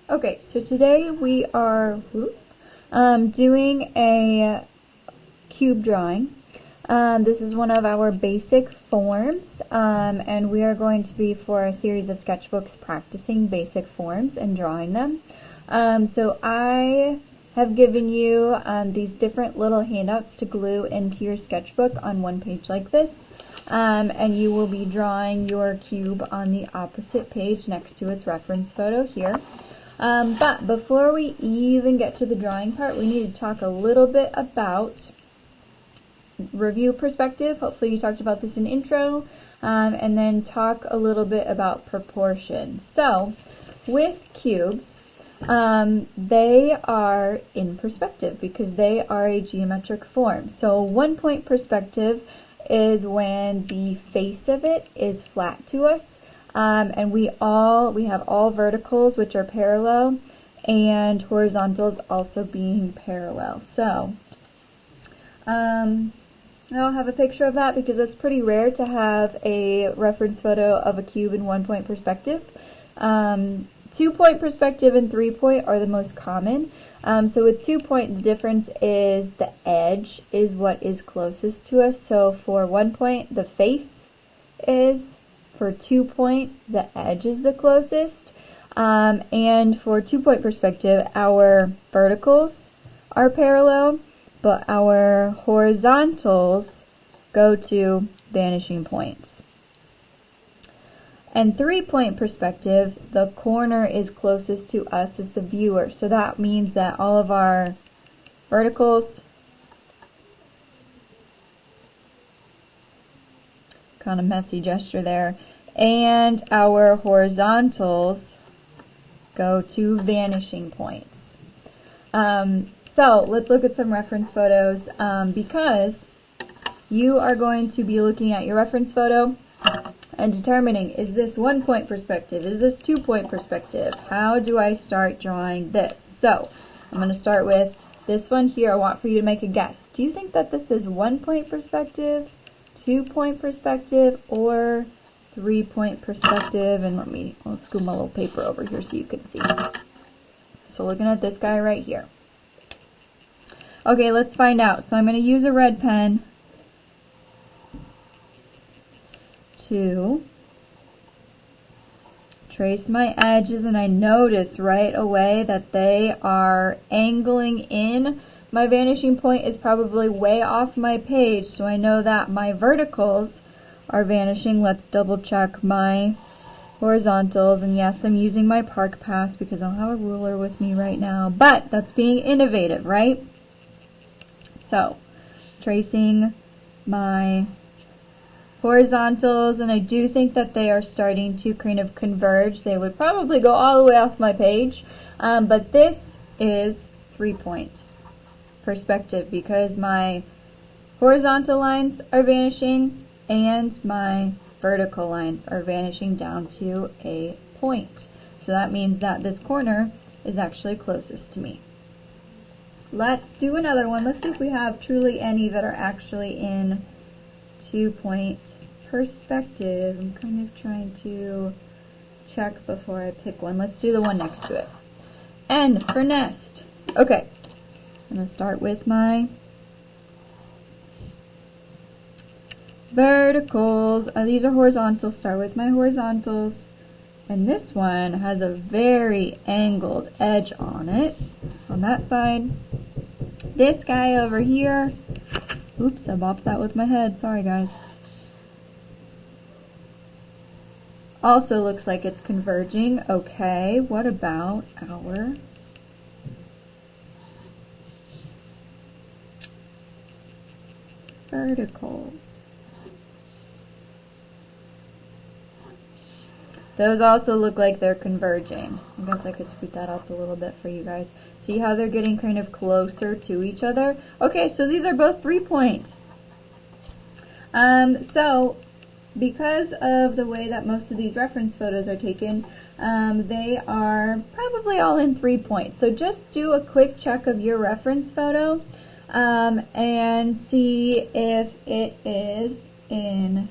Okay, so today we are doing a cube drawing. This is one of our basic forms, and we are going to be, for a series of sketchbooks, practicing basic forms and drawing them. So I have given you these different little handouts to glue into your sketchbook on one page like this. And you will be drawing your cube on the opposite page next to its reference photo here. But before we even get to the drawing part, we need to talk a little bit about review perspective. Hopefully you talked about this in intro, and then talk a little bit about proportion. So with cubes, they are in perspective because they are a geometric form. So 1 point perspective is when the face of it is flat to us. And we have all verticals which are parallel and horizontals also being parallel. So I don't have a picture of that because it's pretty rare to have a reference photo of a cube in 1 point perspective. 2 point perspective and 3 point are the most common. So with 2 point, the difference is the edge is what is closest to us. So for 1 point, the face is. For 2 point, the edge is the closest. And for 2 point perspective, our verticals are parallel, but our horizontals go to vanishing points. And 3 point perspective, the corner is closest to us as the viewer. So that means that all of our verticals, kind of messy gesture there, and our horizontals go to vanishing points. So let's look at some reference photos, because you are going to be looking at your reference photo and determining, is this 1 point perspective? Is this 2 point perspective? How do I start drawing this? So I'm going to start with this one here. I want for you to make a guess. Do you think that this is 1 point perspective, 2 point perspective, or 3 point perspective? And I'll scoot my little paper over here so you can see. So looking at this guy right here. Okay, let's find out. So I'm going to use a red pen to trace my edges, and I notice right away that they are angling in. My vanishing point is probably way off my page, so I know that my verticals are vanishing. Let's double check my horizontals, and yes, I'm using my Park Pass because I don't have a ruler with me right now, but that's being innovative, right? So, tracing my horizontals, and I do think that they are starting to kind of converge. They would probably go all the way off my page, but this is 3 point perspective because my horizontal lines are vanishing and my vertical lines are vanishing down to a point. So that means that this corner is actually closest to me. Let's do another one. Let's see if we have truly any that are actually in 2 point perspective. I'm kind of trying to check before I pick one. Let's do the one next to it. N for nest. Okay, I'm going to start with my verticals. These are horizontals. Start with my horizontals. And this one has a very angled edge on it. On that side. This guy over here. Oops, I bopped that with my head. Sorry, guys. Also looks like it's converging. Okay, what about our verticals? Those also look like they're converging. I guess I could speed that up a little bit for you guys. See how they're getting kind of closer to each other? Okay, so these are both 3 point. So because of the way that most of these reference photos are taken, they are probably all in 3 points. So just do a quick check of your reference photo and see if it is in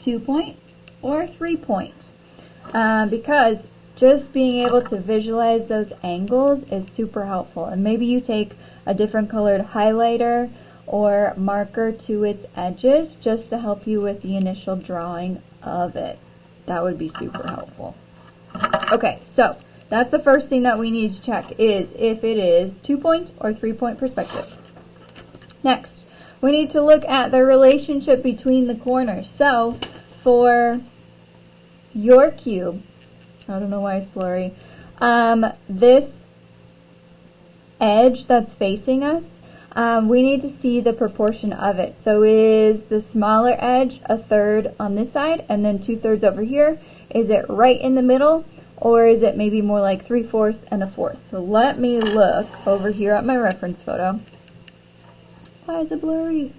2 point or 3 point. Because just being able to visualize those angles is super helpful. And maybe you take a different colored highlighter or marker to its edges just to help you with the initial drawing of it. That would be super helpful. Okay, so that's the first thing that we need to check, is if it is 2-point or 3-point perspective. Next, we need to look at the relationship between the corners. So for your cube, I don't know why it's blurry, this edge that's facing us, we need to see the proportion of it. So is the smaller edge 1/3 on this side and then 2/3 over here? Is it right in the middle, or is it maybe more like 3/4 and 1/4? So let me look over here at my reference photo. Why is it blurry?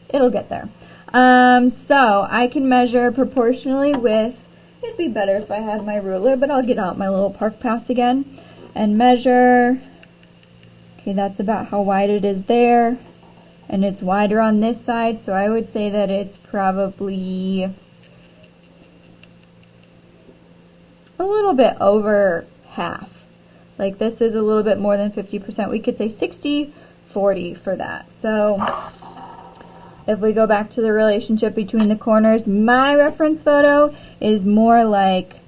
It'll get there. So I can measure proportionally with, it'd be better if I had my ruler, but I'll get out my little park pass again and measure. Okay, that's about how wide it is there, and it's wider on this side, so I would say that it's probably a little bit over half. Like this is a little bit more than 50%. We could say 60-40 for that. So if we go back to the relationship between the corners, my reference photo is more like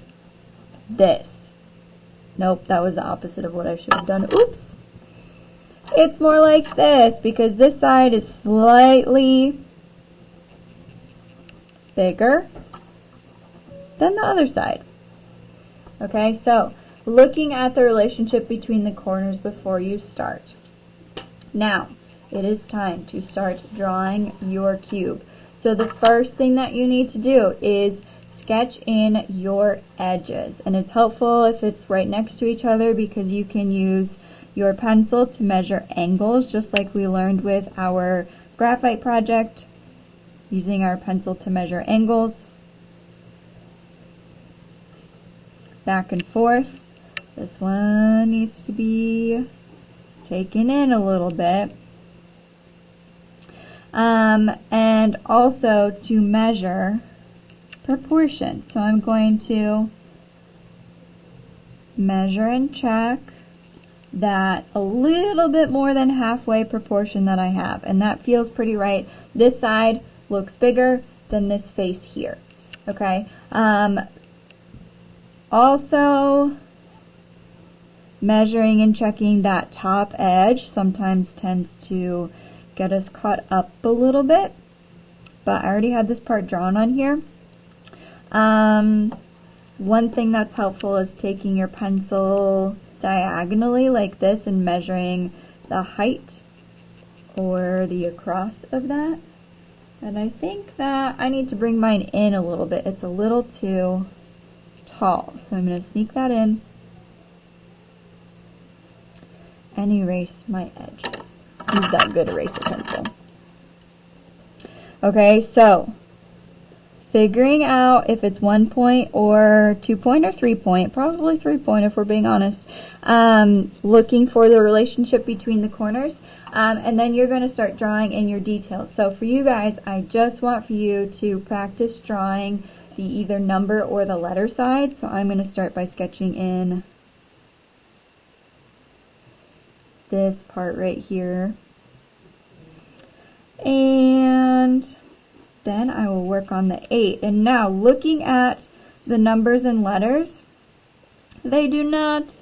this. Nope, that was the opposite of what I should have done. Oops. It's more like this because this side is slightly bigger than the other side. Okay, so looking at the relationship between the corners before you start. Now, it is time to start drawing your cube. So the first thing that you need to do is sketch in your edges. And it's helpful if it's right next to each other because you can use your pencil to measure angles, just like we learned with our graphite project, using our pencil to measure angles. Back and forth. This one needs to be taken in a little bit. And also to measure proportion. So I'm going to measure and check that a little bit more than halfway proportion that I have, and that feels pretty right. This side looks bigger than this face here. Okay. Also measuring and checking that top edge sometimes tends to get us caught up a little bit, but I already had this part drawn on here. One thing that's helpful is taking your pencil diagonally like this and measuring the height or the across of that. And I think that I need to bring mine in a little bit. It's a little too tall, so I'm going to sneak that in and erase my edges. Use that good eraser pencil. Okay, so figuring out if it's 1-point or 2-point or 3-point, probably 3-point if we're being honest. Looking for the relationship between the corners, and then you're going to start drawing in your details. So for you guys, I just want for you to practice drawing the either number or the letter side. So I'm going to start by sketching in this part right here. And then I will work on the 8. And now looking at the numbers and letters, they do not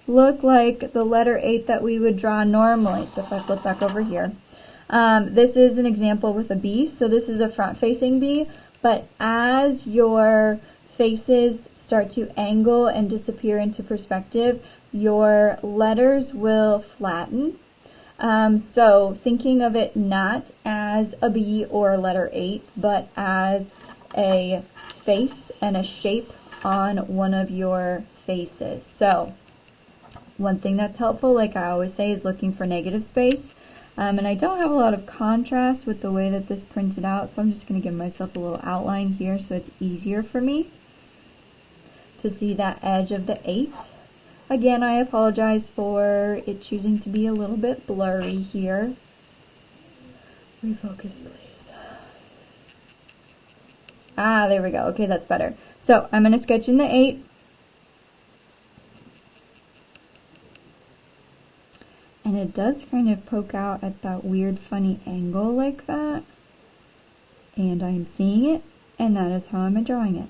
look like the letter 8 that we would draw normally. So if I flip back over here, this is an example with a B. So this is a front-facing B, but as your faces start to angle and disappear into perspective, your letters will flatten. So thinking of it not as a B or a letter 8, but as a face and a shape on one of your faces. So one thing that's helpful, like I always say, is looking for negative space. And I don't have a lot of contrast with the way that this printed out, so I'm just going to give myself a little outline here so it's easier for me to see that edge of the 8. Again, I apologize for it choosing to be a little bit blurry here. Refocus, please. Ah, there we go. Okay, that's better. So I'm going to sketch in the 8. And it does kind of poke out at that weird funny angle like that. And I'm seeing it, and that is how I'm drawing it.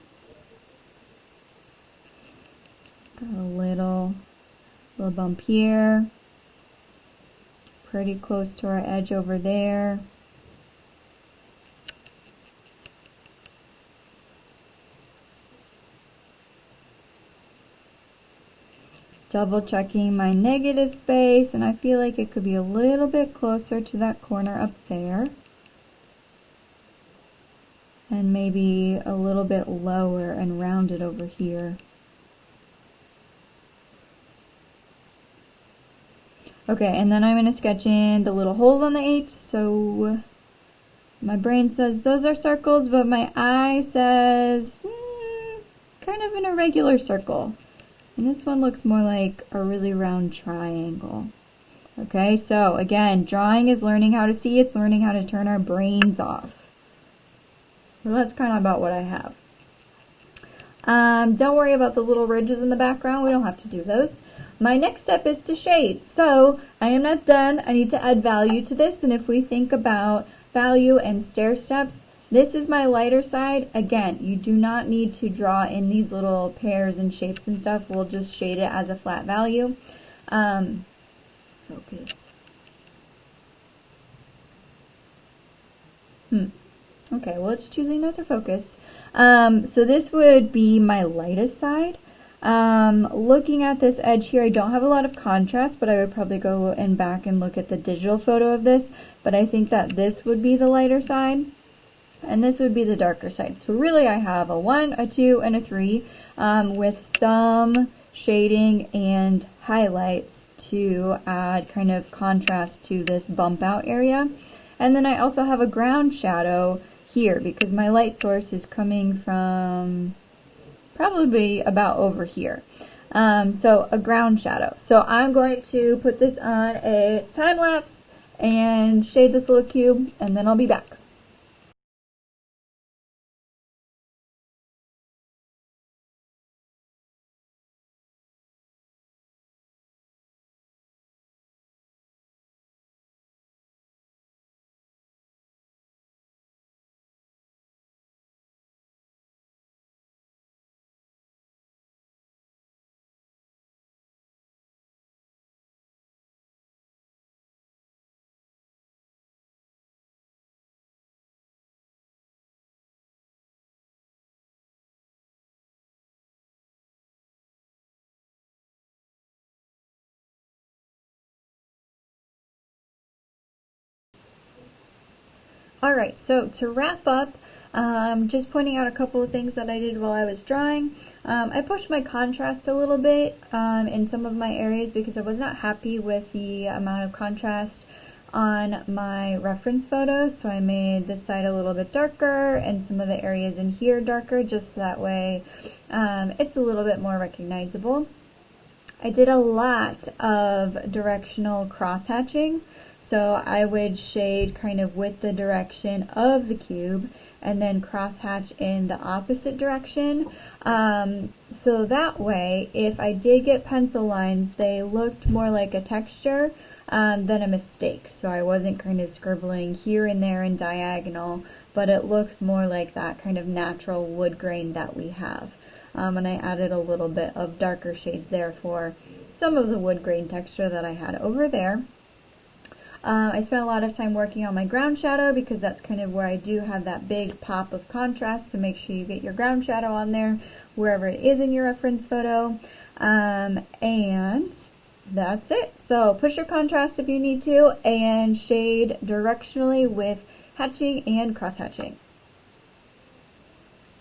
Got a little bump here. Pretty close to our edge over there. Double checking my negative space, and I feel like it could be a little bit closer to that corner up there. And maybe a little bit lower and rounded over here. Okay, and then I'm going to sketch in the little holes on the 8. So my brain says those are circles, but my eye says kind of an irregular circle. And this one looks more like a really round triangle. Okay, so again, drawing is learning how to see. It's learning how to turn our brains off. Well, that's kind of about what I have. Don't worry about those little ridges in the background. We don't have to do those. My next step is to shade. So I am not done. I need to add value to this. And if we think about value and stair steps, this is my lighter side. Again, you do not need to draw in these little pairs and shapes and stuff. We'll just shade it as a flat value. Focus. Okay, well, it's choosing not to focus. So this would be my lightest side. Looking at this edge here, I don't have a lot of contrast, but I would probably go and back and look at the digital photo of this. But I think that this would be the lighter side, and this would be the darker side. So really I have a 1, a 2, and a 3 with some shading and highlights to add kind of contrast to this bump out area. And then I also have a ground shadow here because my light source is coming from probably about over here. So a ground shadow. So I'm going to put this on a time lapse and shade this little cube, and then I'll be back. Alright, so to wrap up, just pointing out a couple of things that I did while I was drawing. I pushed my contrast a little bit in some of my areas because I was not happy with the amount of contrast on my reference photos, so I made this side a little bit darker and some of the areas in here darker, just so that way it's a little bit more recognizable. I did a lot of directional cross-hatching, so I would shade kind of with the direction of the cube and then cross-hatch in the opposite direction. So that way, if I did get pencil lines, they looked more like a texture than a mistake. So I wasn't kind of scribbling here and there in diagonal, but it looks more like that kind of natural wood grain that we have. And I added a little bit of darker shades there for some of the wood grain texture that I had over there. I spent a lot of time working on my ground shadow because that's kind of where I do have that big pop of contrast, so make sure you get your ground shadow on there wherever it is in your reference photo. And that's it. So push your contrast if you need to and shade directionally with hatching and cross hatching.